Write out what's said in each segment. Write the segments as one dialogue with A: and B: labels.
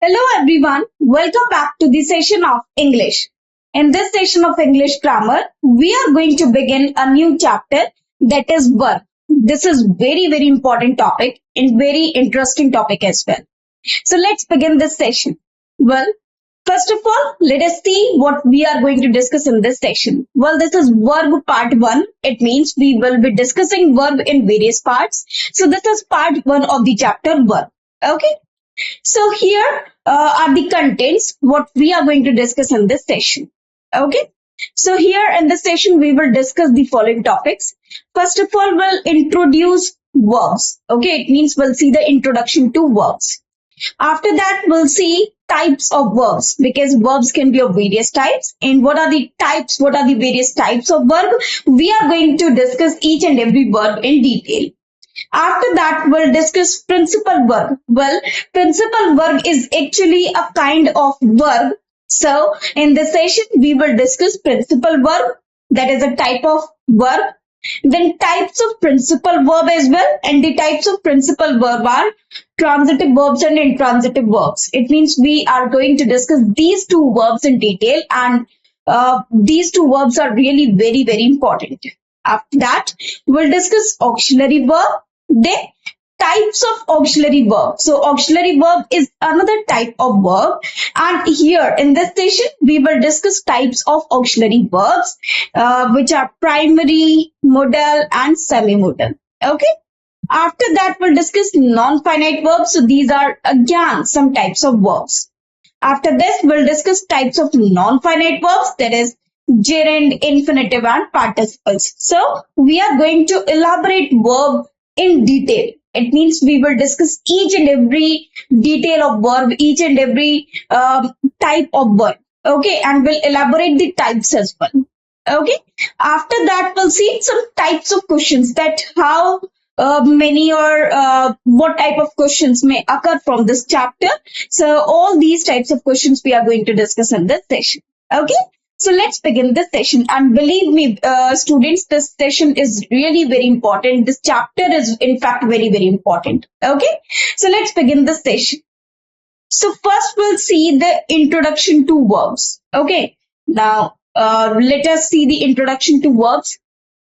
A: Hello everyone, welcome back to the session of English. In this session of English grammar, we are going to begin a new chapter that is verb. This is very important topic and very interesting topic as well. So let's begin this session. Well, first of all, let us see what we are going to discuss in this session. Well, this is verb part 1. It means we will be discussing verb in various parts. So this is part 1 of the chapter verb. Okay. So here are the contents, what we are going to discuss in this session. Okay. So here in this session, we will discuss the following topics. First of all, we'll introduce verbs. Okay. It means we'll see the introduction to verbs. After that, we'll see types of verbs because verbs can be of various types. And what are the types? What are the various types of verb? We are going to discuss each and every verb in detail. After that, we'll discuss principal verb. Well, principal verb is actually a kind of verb. So, in this session, we will discuss principal verb. That is a type of verb. Then types of principal verb as well. And the types of principal verb are transitive verbs and intransitive verbs. It means we are going to discuss these two verbs in detail. And these two verbs are really very important. After that, we'll discuss auxiliary verb. Then types of auxiliary verb. So auxiliary verb is another type of verb, and here in this session we will discuss types of auxiliary verbs which are primary, modal and semi-modal. Okay. After that, we'll discuss non-finite verbs. So these are again some types of verbs. After this, we'll discuss types of non-finite verbs, that is gerund, infinitive and participles. So we are going to elaborate verb in detail. It means we will discuss each and every detail of verb, each and every type of verb. Okay, and we'll elaborate the types as well. Okay, after that, we'll see some types of questions, that how many or what type of questions may occur from this chapter. So all these types of questions we are going to discuss in this session. Okay. So let's begin this session, and believe me, students, this session is really very important. This chapter is in fact very important. Okay, so let's begin this session. So first we'll see the introduction to verbs. Okay, now let us see the introduction to verbs.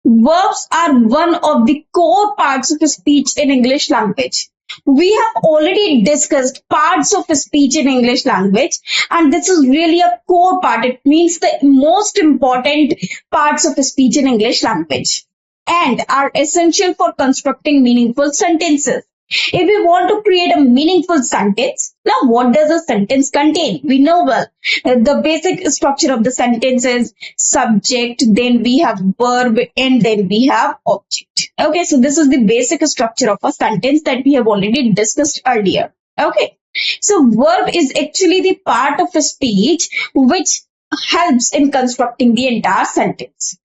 A: Verbs are one of the core parts of speech in English language. We have already discussed parts of speech in English language, and this is really a core part. It means the most important parts of speech in English language and are essential for constructing meaningful sentences. If we want to create a meaningful sentence, now what does a sentence contain? We know well. The basic structure of the sentence is subject, then we have verb, and then we have object. Okay, so this is the basic structure of a sentence that we have already discussed earlier. Okay, so verb is actually the part of a speech which helps in constructing the entire sentence.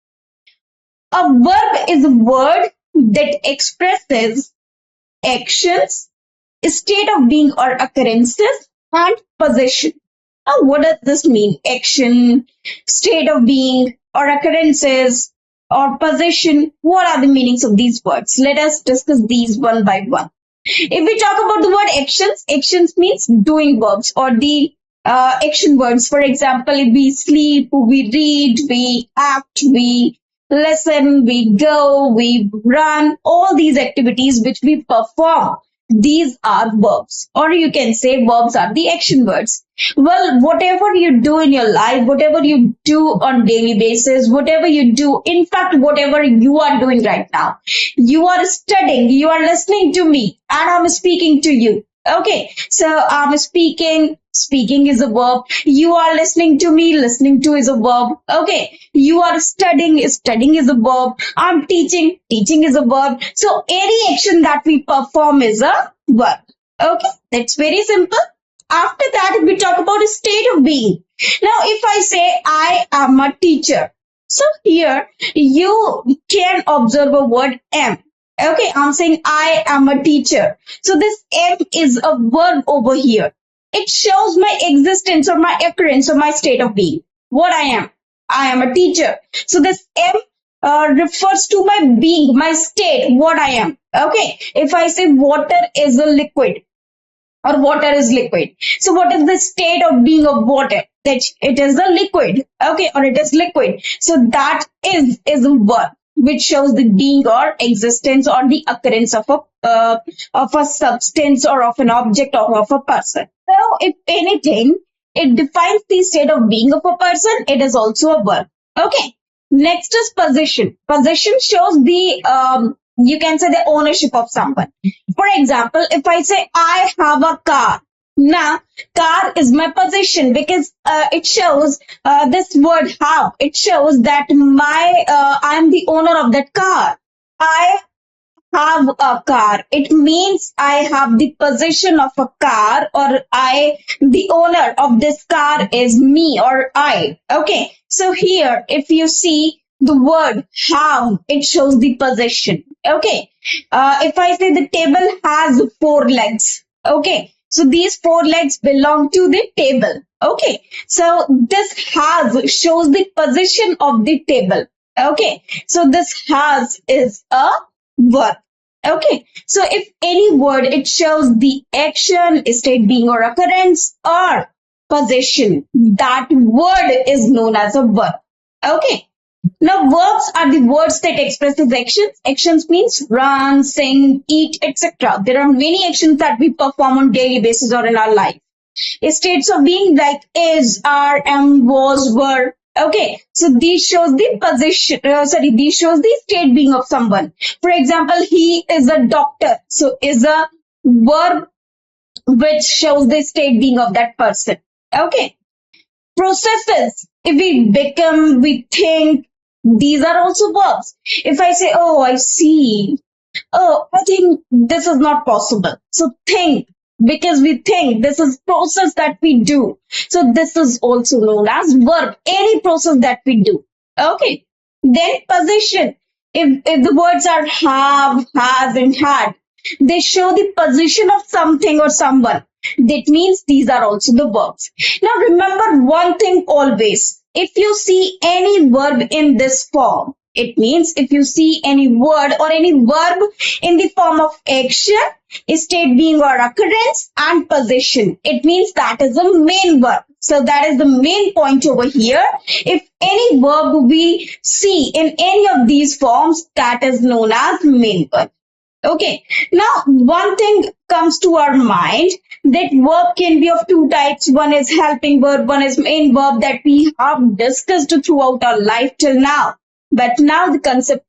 A: A verb is a word that expresses actions, state of being or occurrences, and possession. Now, what does this mean? Action, state of being, or occurrences, or possession. What are the meanings of these words? Let us discuss these one by one. If we talk about the word actions, actions means doing verbs or the action words. For example, if we sleep, we read, we act, we listen, we go, we run, all these activities which we perform, these are verbs, or you can say verbs are the action words. Well, whatever you do in your life, whatever you do on daily basis, whatever you do, in fact, whatever you are doing right now, you are studying, you are listening to me, and I'm speaking to you. Okay, so I'm speaking, speaking is a verb. You are listening to me, listening to is a verb. Okay, you are studying, studying is a verb. I'm teaching, teaching is a verb. So any action that we perform is a verb. Okay, that's very simple. After that, we talk about a state of being. Now, if I say I am a teacher, so here you can observe a word am. Okay, I'm saying I am a teacher. So this am is a verb over here. It shows my existence or my occurrence or my state of being. What I am. I am a teacher. So this am refers to my being, my state, what I am. Okay, if I say water is a liquid, or water is liquid. So what is the state of being of water? That it is a liquid, okay, or it is liquid. So that is a verb which shows the being or existence or the occurrence of a substance or of an object or of a person. So if anything, it defines the state of being of a person. It is also a verb. Okay. Next is possession. Possession shows the you can say the ownership of someone. For example, if I say I have a car, now car is my possession because it shows this word have. It shows that I am the owner of that car. I have a car. It means I have the possession of a car, or the owner of this car is me or I. Okay. So here, if you see the word have, it shows the possession. Okay. If I say the table has 4 legs. Okay. So these 4 legs belong to the table. Okay. So this has shows the position of the table. Okay. So this has is a verb. Okay. So if any word, it shows the action, state, being, or occurrence, or possession, that word is known as a verb. Okay. Now, verbs are the words that expresses actions. Actions means run, sing, eat, etc. There are many actions that we perform on daily basis or in our life. States of being like is, are, am, was, were. Okay, so these shows the position. These shows the state being of someone. For example, he is a doctor. So is a verb which shows the state being of that person. Okay, processes. If we become, we think. These are also verbs. If I say, oh, I see. Oh, I think this is not possible. So think, because we think this is process that we do. So this is also known as verb, any process that we do. Okay. Then position. If the words are have, has, and had, they show the position of something or someone. That means these are also the verbs. Now remember one thing always. If you see any verb in this form, it means if you see any word or any verb in the form of action, state, being, or occurrence, and possession, it means that is a main verb. So that is the main point over here. If any verb we see in any of these forms, that is known as main verb. Okay, now one thing comes to our mind that verb can be of 2 types. One is helping verb, one is main verb, that we have discussed throughout our life till now. But now the concept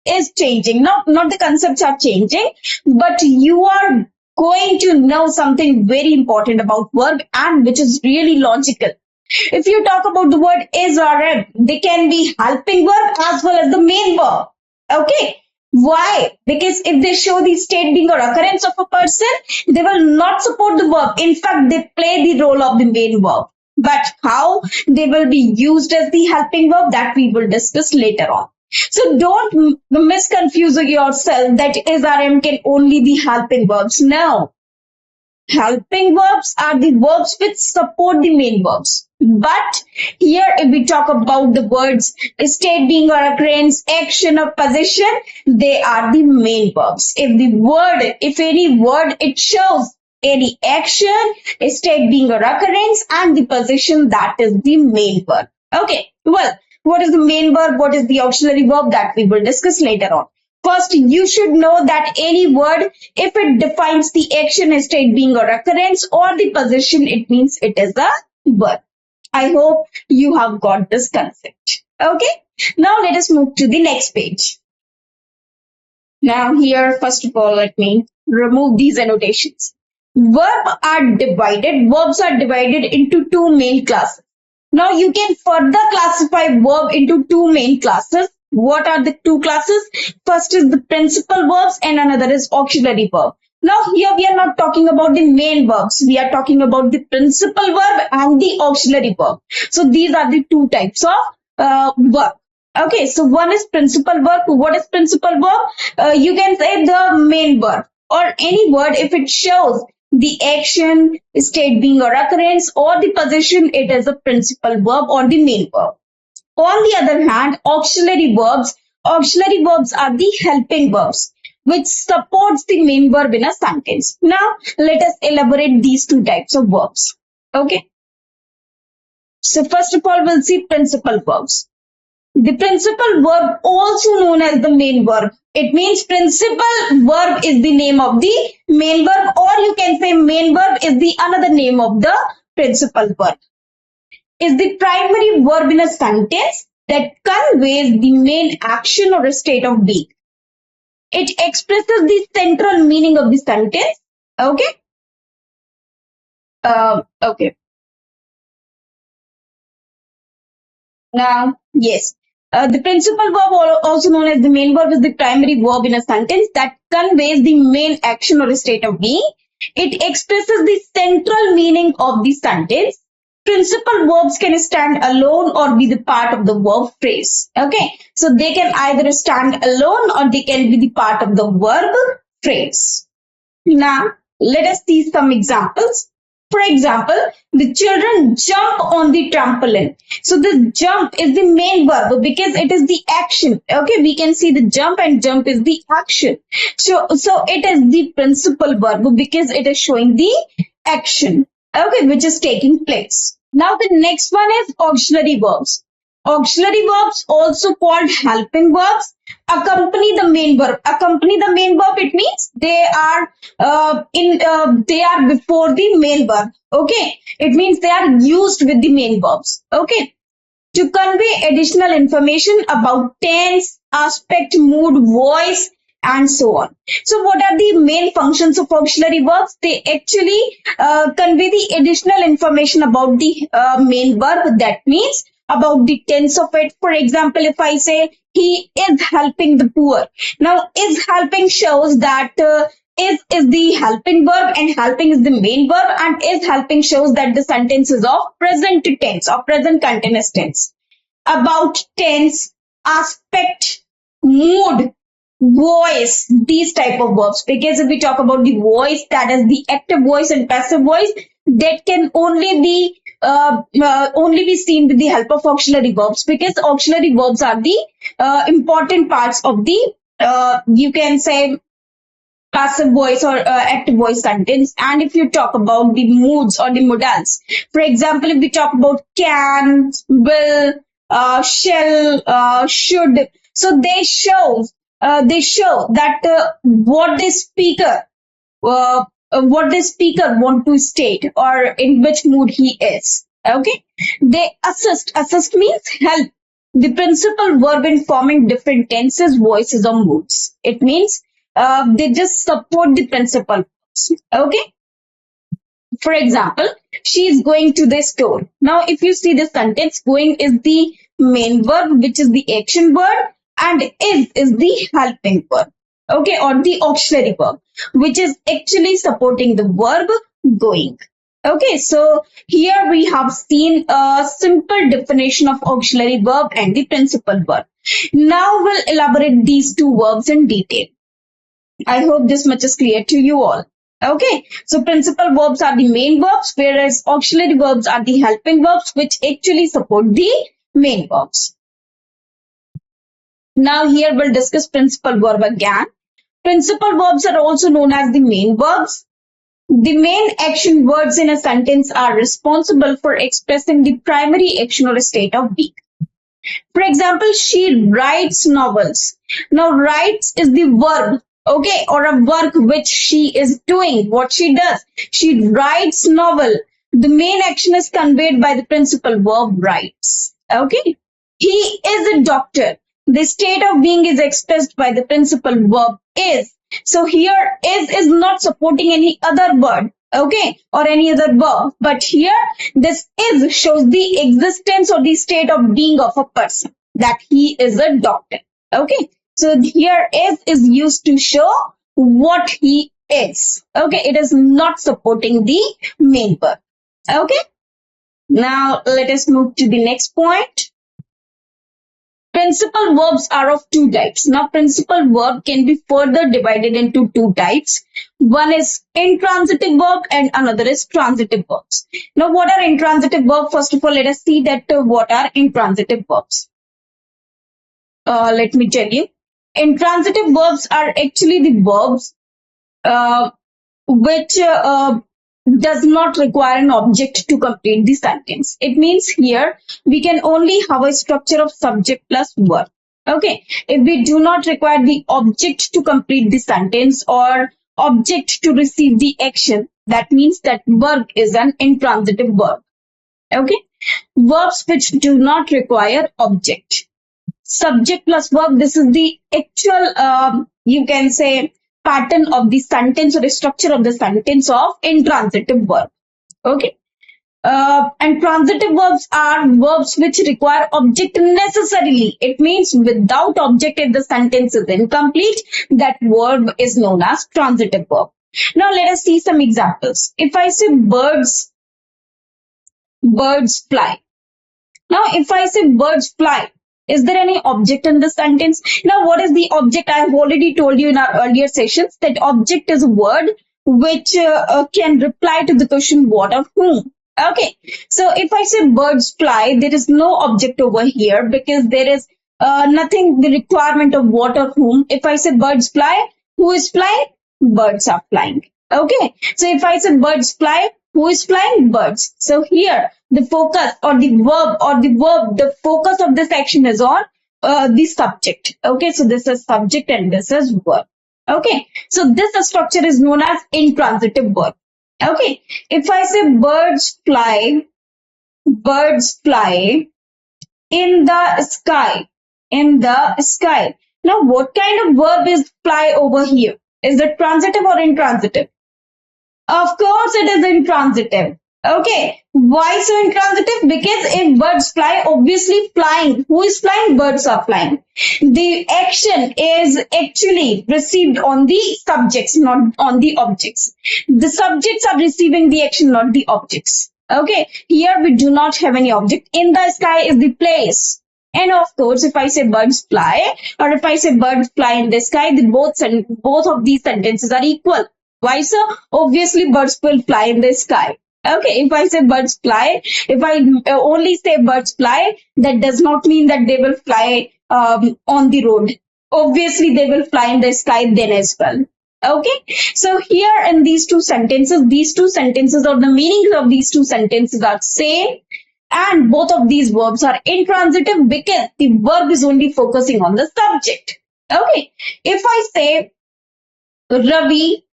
A: is changing. Not the concepts are changing, but you are going to know something very important about verb and which is really logical. If you talk about the word is or am, they can be helping verb as well as the main verb. Okay. Why? Because if they show the state, being, or occurrence of a person, they will not support the verb. In fact, they play the role of the main verb. But how they will be used as the helping verb, that we will discuss later on. So don't misconfuse yourself that is or am can only be helping verbs. No. Helping verbs are the verbs which support the main verbs. But here, if we talk about the words state, being, or occurrence, action, or possession, they are the main verbs. If any word, it shows any action, state, being, or occurrence, and the possession, that is the main verb. Okay, well, what is the main verb? What is the auxiliary verb? That we will discuss later on. First, you should know that any word, if it defines the action, state, being, or occurrence, or the possession, it means it is a verb. I hope you have got this concept. Okay. Now let us move to the next page. Now here, first of all, let me remove these annotations. Verbs are divided into 2 main classes. Now you can further classify verb into 2 main classes. What are the 2 classes? First is the principal verbs and another is auxiliary verb. Now here we are not talking about the main verbs. We are talking about the principal verb and the auxiliary verb. So these are the 2 types of verb. Okay, so one is principal verb. What is principal verb? You can say the main verb or any word if it shows the action, state, being, or occurrence, or the possession, it is a principal verb or the main verb. On the other hand, auxiliary verbs are the helping verbs. which supports the main verb in a sentence. Now, let us elaborate these two types of verbs. Okay. So, first of all, we'll see principal verbs. The principal verb, also known as the main verb. It means principal verb is the name of the main verb, or you can say main verb is the another name of the principal verb. Is the primary verb in a sentence that conveys the main action or a state of being. It expresses the central meaning of the sentence. Okay. Okay. Now, yes. The principal verb, also known as the main verb, is the primary verb in a sentence that conveys the main action or a state of being. It expresses the central meaning of the sentence. Principal verbs can stand alone or be the part of the verb phrase. Okay, so they can either stand alone or they can be the part of the verb phrase. Now, let us see some examples. For example, the children jump on the trampoline. So the jump is the main verb because it is the action. Okay, we can see the jump, and jump is the action. So it is the principal verb because it is showing the action, okay, which is taking place. Now the next one is auxiliary verbs. Auxiliary verbs, also called helping verbs, accompany the main verb. Accompany the main verb, it means they are they are before the main verb. Okay, it means they are used with the main verbs. Okay, to convey additional information about tense, aspect, mood, voice, and so on. So what are the main functions of auxiliary verbs? They actually convey the additional information about the main verb. That means about the tense of it. For example, if I say he is helping the poor. Now, is helping shows that is the helping verb, and helping is the main verb, and is helping shows that the sentence is of present tense or present continuous tense. About tense, aspect, mood, voice, these type of verbs. Because if we talk about the voice, that is the active voice and passive voice, that can only be seen with the help of auxiliary verbs, because auxiliary verbs are the important parts of the you can say passive voice or active voice sentence. And if you talk about the moods or the modals, for example, if we talk about can, will, shall, should, so they show that what the speaker want to state, or in which mood he is. Okay, they assist. Assist means help. The principal verb in forming different tenses, voices, or moods. It means they just support the principal verbs. Okay. For example, she is going to the store. Now, if you see the sentence, going is the main verb, which is the action verb, and is the helping verb. Okay, or the auxiliary verb, which is actually supporting the verb going. Okay, so here we have seen a simple definition of auxiliary verb and the principal verb. Now we'll elaborate these two verbs in detail. I hope this much is clear to you all. Okay, so principal verbs are the main verbs, whereas auxiliary verbs are the helping verbs, which actually support the main verbs. Now here we'll discuss principal verb again. Principal verbs are also known as the main verbs. The main action words in a sentence are responsible for expressing the primary action or state of being. For example, she writes novels. Now, writes is the verb, okay, or a work which she is doing, what she does. She writes novel. The main action is conveyed by the principal verb writes. Okay. He is a doctor. The state of being is expressed by the principal verb is. So here is not supporting any other word, okay, or any other verb. But here this is shows the existence or the state of being of a person, that he is a doctor. Okay. So here is used to show what he is. Okay. It is not supporting the main verb. Okay. Now let us move to the next point. Principal verbs are of two types. Now, principal verb can be further divided into two types. One is intransitive verb and another is transitive verbs. Now, what are intransitive verbs? First of all, let us see that what are intransitive verbs. Let me tell you. intransitive verbs are actually the verbs which does not require an object to complete the sentence. It means here we can only have a structure of subject plus verb. Okay, if we do not require the object to complete the sentence or object to receive the action, that means that verb is an intransitive verb. Okay, verbs which do not require object. Subject plus verb, this is the actual, you can say, pattern of the sentence or the structure of the sentence of intransitive verb. Okay. And transitive verbs are verbs which require object necessarily. It means without object, if the sentence is incomplete, that verb is known as transitive verb. Now let us see some examples. If I say birds fly. Now if I say birds fly, is there any object in the sentence? Now what is the object? I have already told you in our earlier sessions that object is a word which can reply to the question what or whom. Okay, so if I say birds fly, there is no object over here because there is nothing, the requirement of what or whom. If I say birds fly, who is flying? Birds are flying. Okay, so if I say birds fly, who is flying? Birds. So here the focus or the focus of this action is on the subject. Okay, so this is subject and this is verb. Okay, so this structure is known as intransitive verb. Okay, if I say birds fly in the sky, Now, what kind of verb is fly over here? Is it transitive or intransitive? Of course, it is intransitive. Okay, why so intransitive? Because if birds fly, obviously flying. Who is flying? Birds are flying. The action is actually received on the subjects, not on the objects. The subjects are receiving the action, not the objects. Okay, here we do not have any object. In the sky is the place. And of course, if I say birds fly or if I say birds fly in the sky, both of these sentences are equal. Why so? Obviously, birds will fly in the sky. Okay, if I say birds fly, if I only say birds fly, that does not mean that they will fly on the road. Obviously, they will fly in the sky then as well. Okay, so here in these two sentences or the meanings of these two sentences are same. And both of these verbs are intransitive because the verb is only focusing on the subject. Okay, if I say Ravi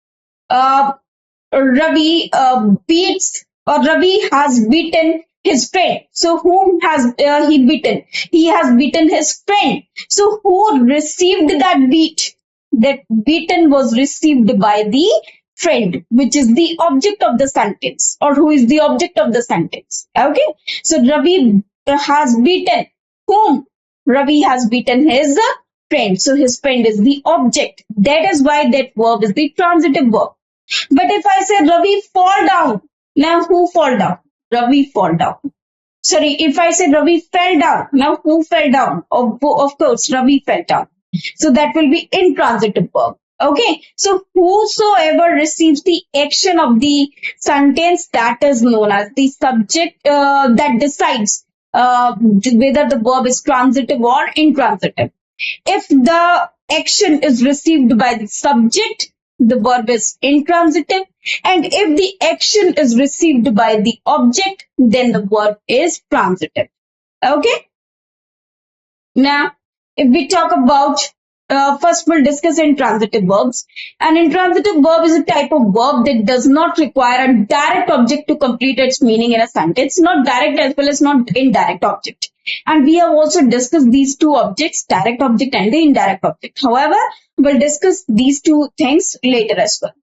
A: beats or Ravi has beaten his friend. So whom has he beaten? He has beaten his friend. So who received that beat? That beaten was received by the friend, which is the object of the sentence, or who is the object of the sentence. Okay, so Ravi has beaten whom? Ravi has beaten his friend. So his friend is the object. That is why that verb is the transitive verb. But if I say Ravi fall down, now who fall down? Ravi fall down. Sorry, if I say Ravi fell down, now who fell down? Of course, Ravi fell down. So that will be intransitive verb. Okay, so whosoever receives the action of the sentence, that is known as the subject that decides whether the verb is transitive or intransitive. If the action is received by the subject, the verb is intransitive. And if the action is received by the object, then the verb is transitive. Okay. Now, if we talk about first, we'll discuss intransitive verbs. An intransitive verb is a type of verb that does not require a direct object to complete its meaning in a sentence, not direct as well as not indirect object. And we have also discussed these two objects, direct object and the indirect object. However, we'll discuss these two things later as well.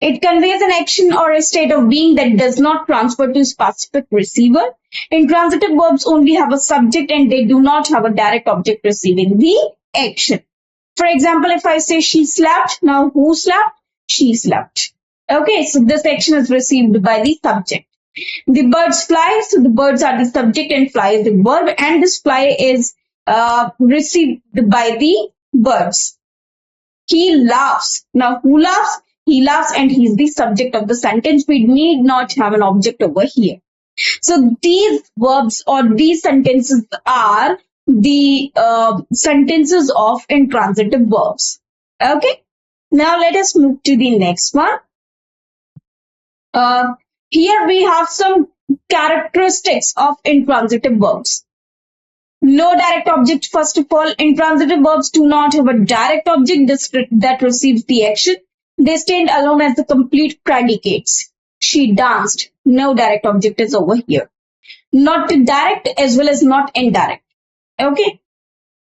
A: It conveys an action or a state of being that does not transfer to a specific receiver. Intransitive verbs only have a subject and they do not have a direct object receiving the action. For example, if I say she slept, now who slept? She slept. Okay, so this action is received by the subject. The birds fly, so the birds are the subject and fly is the verb, and this fly is received by the birds. He laughs. Now who laughs? He laughs and he is the subject of the sentence. We need not have an object over here. So these verbs or these sentences are the sentences of intransitive verbs. Okay. Now let us move to the next one. Here we have some characteristics of intransitive verbs. No direct object. First of all, intransitive verbs do not have a direct object that receives the action. They stand alone as the complete predicates. She danced. No direct object is over here. Not direct as well as not indirect. Okay.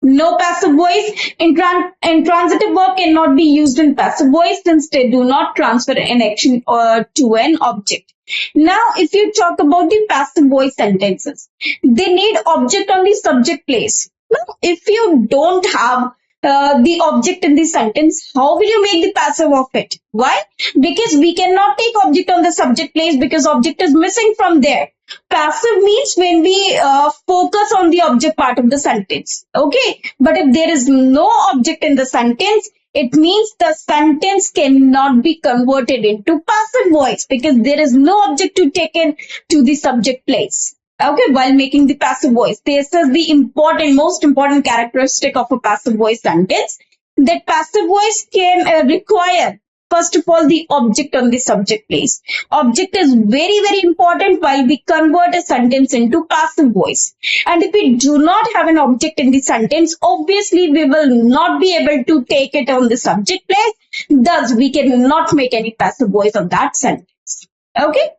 A: No passive voice. Intransitive verb cannot be used in passive voice since they do not transfer an action to an object. Now, if you talk about the passive voice sentences, they need object on the subject place. Now, if you don't have the object in the sentence, how will you make the passive of it? Why? Because we cannot take object on the subject place because object is missing from there. Passive means when we focus on the object part of the sentence. Okay. But if there is no object in the sentence, it means the sentence cannot be converted into passive voice because there is no object to take in to the subject place. Okay, while making the passive voice. This is the most important characteristic of a passive voice sentence. That passive voice can require, first of all, the object on the subject place. Object is very, very important while we convert a sentence into passive voice. And if we do not have an object in the sentence, obviously we will not be able to take it on the subject place. Thus, we cannot make any passive voice on that sentence. Okay?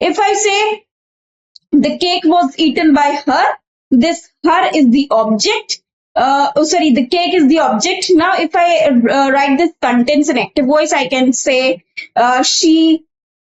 A: If I say, the cake was eaten by her, this her is the object. The cake is the object. Now, if I write this sentence in active voice, I can say she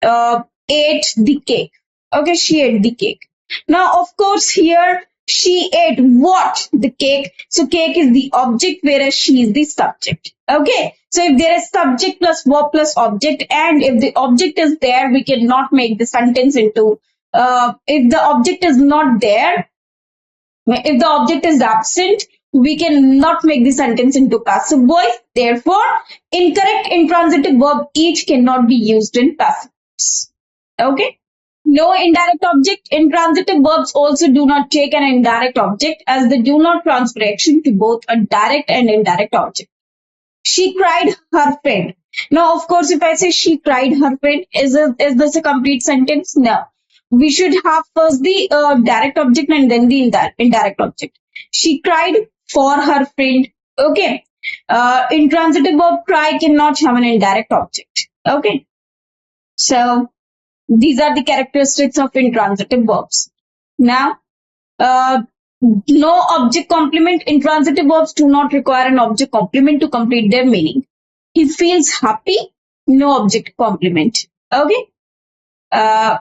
A: ate the cake. Okay, she ate the cake. Now, of course, here she ate what? The cake. So, cake is the object, whereas she is the subject. Okay, so if there is subject plus verb plus object, and if the object is there, we cannot make the sentence into. If the object is not there, if the object is absent, we cannot make the sentence into passive voice. Therefore, incorrect intransitive verb each cannot be used in passive voice. Okay. No indirect object. Intransitive verbs also do not take an indirect object as they do not transfer action to both a direct and indirect object. She cried her friend. Now, of course, if I say she cried her friend, is this a complete sentence? No. We should have first the direct object and then the indirect object. She cried for her friend. Okay. Intransitive verb cry cannot have an indirect object. Okay. So, these are the characteristics of intransitive verbs. Now, no object complement. Intransitive verbs do not require an object complement to complete their meaning. He feels happy. No object complement. Okay.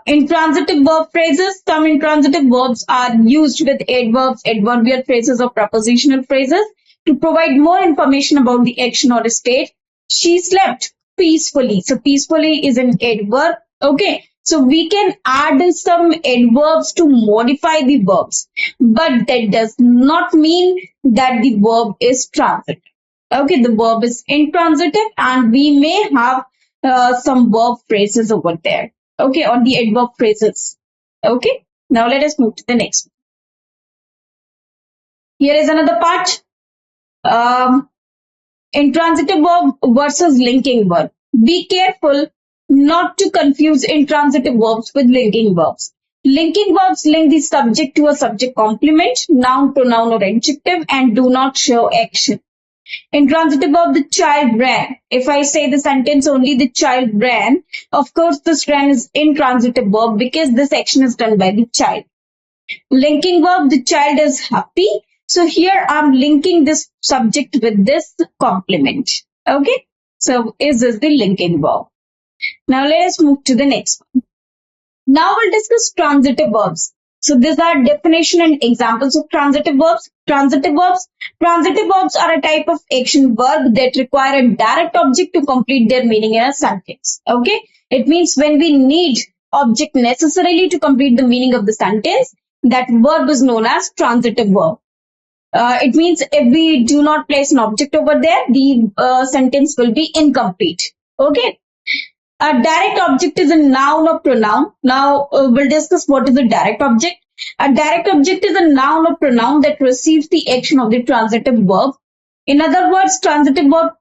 A: Intransitive verb phrases. Some intransitive verbs are used with adverbs, adverbial phrases, or prepositional phrases to provide more information about the action or state. She slept peacefully. So, peacefully is an adverb. Okay. So, we can add some adverbs to modify the verbs. But that does not mean that the verb is transitive. Okay. The verb is intransitive and we may have some verb phrases over there. Okay, on the adverb phrases. Okay, now let us move to the next one. Here is another part. Intransitive verb versus linking verb. Be careful not to confuse intransitive verbs with linking verbs. Linking verbs link the subject to a subject complement, noun, pronoun, or adjective and do not show action. Intransitive verb, the child ran. If I say the sentence only the child ran, of course this ran is intransitive verb because this action is done by the child. Linking verb, the child is happy. So here I'm linking this subject with this complement. Okay. So is this the linking verb? Now let us move to the next one. Now we'll discuss transitive verbs. So these are definition and examples of transitive verbs. Transitive verbs are a type of action verb that require a direct object to complete their meaning in a sentence. Okay. It means when we need object necessarily to complete the meaning of the sentence, that verb is known as transitive verb. It means if we do not place an object over there, the sentence will be incomplete. Okay. A direct object is a noun or pronoun. Now we'll discuss what is a direct object. A direct object is a noun or pronoun that receives the action of the transitive verb. In other words, transitive verb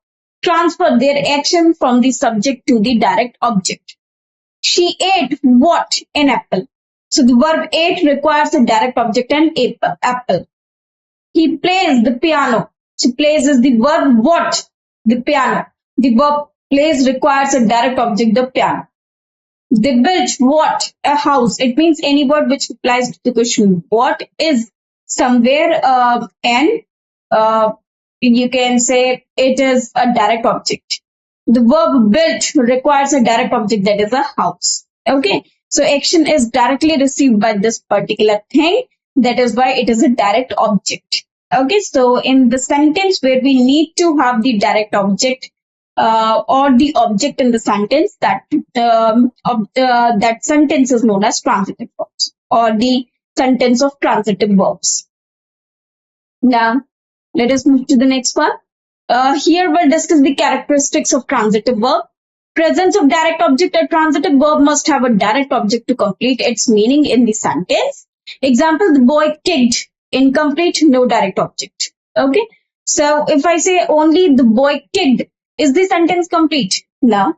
A: transfer their action from the subject to the direct object. She ate what? An apple. So the verb ate requires a direct object and apple. He plays the piano. So plays is the verb what? The piano. The verb plays requires a direct object, the piano. They built what? A house. It means any word which applies to the question. What is somewhere and you can say it is a direct object. The verb built requires a direct object, that is a house. Okay. So action is directly received by this particular thing. That is why it is a direct object. Okay. So in the sentence where we need to have the direct object, or the object in the sentence, that sentence is known as transitive verbs or the sentence of transitive verbs. Now, let us move to the next one. Here we'll discuss the characteristics of transitive verb. Presence of direct object. A transitive verb must have a direct object to complete its meaning in the sentence. Example, the boy kicked. Incomplete, no direct object. Okay. So if I say only the boy kicked, is the sentence complete? No.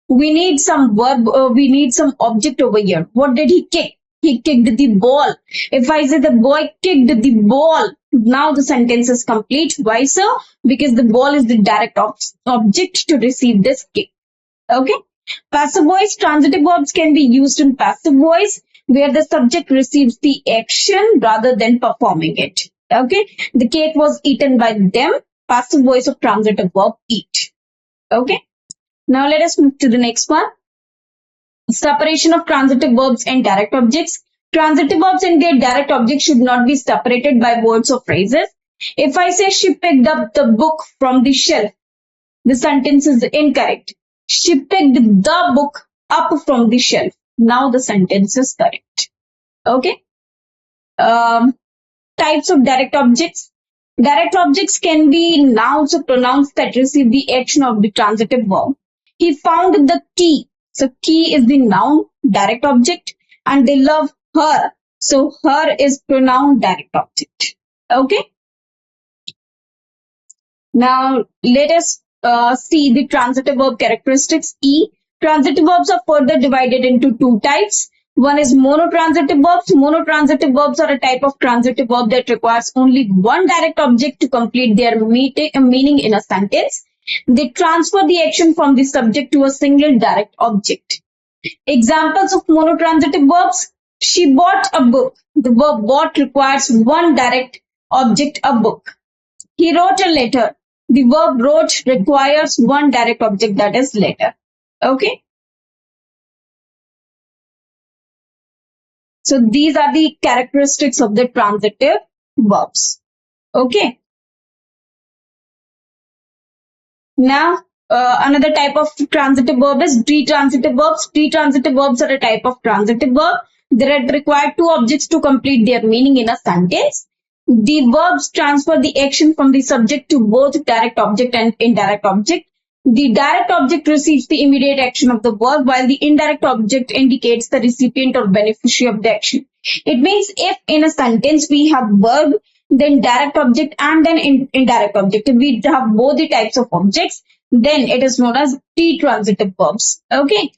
A: We need some verb, we need some object over here. What did he kick? He kicked the ball. If I say the boy kicked the ball, now the sentence is complete. Why so? Because the ball is the direct object to receive this kick. Okay. Passive voice. Transitive verbs can be used in passive voice where the subject receives the action rather than performing it. Okay. The cake was eaten by them. Passive voice of transitive verb eat. Okay. Now let us move to the next one. Separation of transitive verbs and direct objects. Transitive verbs and their direct objects should not be separated by words or phrases. If I say she picked up the book from the shelf, the sentence is incorrect. She picked the book up from the shelf. Now the sentence is correct. Okay. Types of direct objects. Direct objects can be nouns or pronouns that receive the action of the transitive verb. He found the key. So key is the noun, direct object, and they love her. So her is pronoun, direct object. Okay. Now let us see the transitive verb characteristics. E. Transitive verbs are further divided into two types. One is monotransitive verbs. Monotransitive verbs are a type of transitive verb that requires only one direct object to complete their meaning in a sentence. They transfer the action from the subject to a single direct object. Examples of monotransitive verbs. She bought a book. The verb bought requires one direct object, a book. He wrote a letter. The verb wrote requires one direct object, that is letter. Okay. So these are the characteristics of the transitive verbs. Okay. Now, another type of transitive verb is detransitive verbs. Detransitive verbs are a type of transitive verb that require two objects to complete their meaning in a sentence. The verbs transfer the action from the subject to both direct object and indirect object. The direct object receives the immediate action of the verb, while the indirect object indicates the recipient or beneficiary of the action. It means if in a sentence we have verb, then direct object and then indirect object. If we have both the types of objects, then it is known as detransitive verbs. Okay.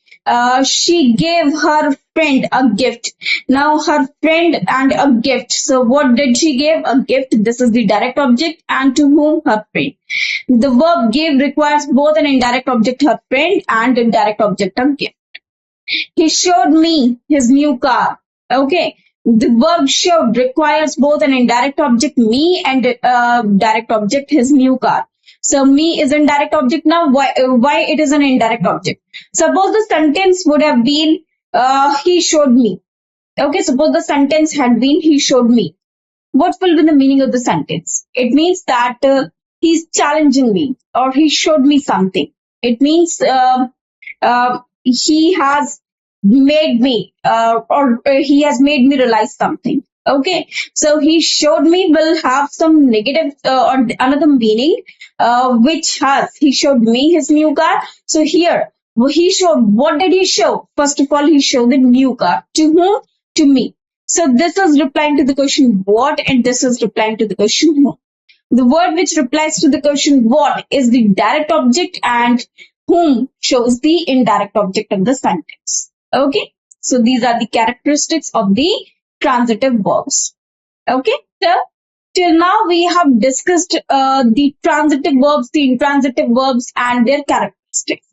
A: She gave her friend a gift. Now her friend and a gift. So what did she give? A gift. This is the direct object, and to whom? Her friend. The verb give requires both an indirect object, her friend, and indirect object, a gift. He showed me his new car. Okay. The verb showed requires both an indirect object, me, and direct object, his new car. So me is indirect object. Now why it is an indirect object? Suppose the sentence would have been he showed me. Okay, suppose the sentence had been he showed me. What will be the meaning of the sentence? It means that he's challenging me, or he showed me something. It means he has made me or he has made me realize something. Okay, so he showed me will have some negative or another meaning, which has he showed me his new car. So here he showed, what did he show? First of all, he showed the new car. To whom? To me. So this is replying to the question what, and this is replying to the question whom. The word which replies to the question what is the direct object, and whom shows the indirect object of the sentence. Okay. So these are the characteristics of the transitive verbs. Okay. So till now we have discussed the transitive verbs, the intransitive verbs, and their characteristics.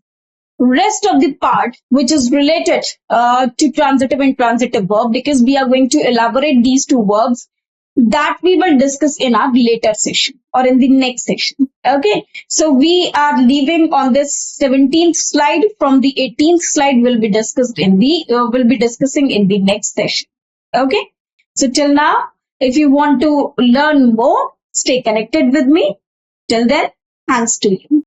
A: Rest of the part which is related to transitive and transitive verb, because we are going to elaborate these two verbs, that we will discuss in our later session or in the next session. Okay, so we are leaving on this 17th slide. From the 18th slide will be discussing in the next session. Okay, so till now, if you want to learn more, stay connected with me. Till then, thanks to you.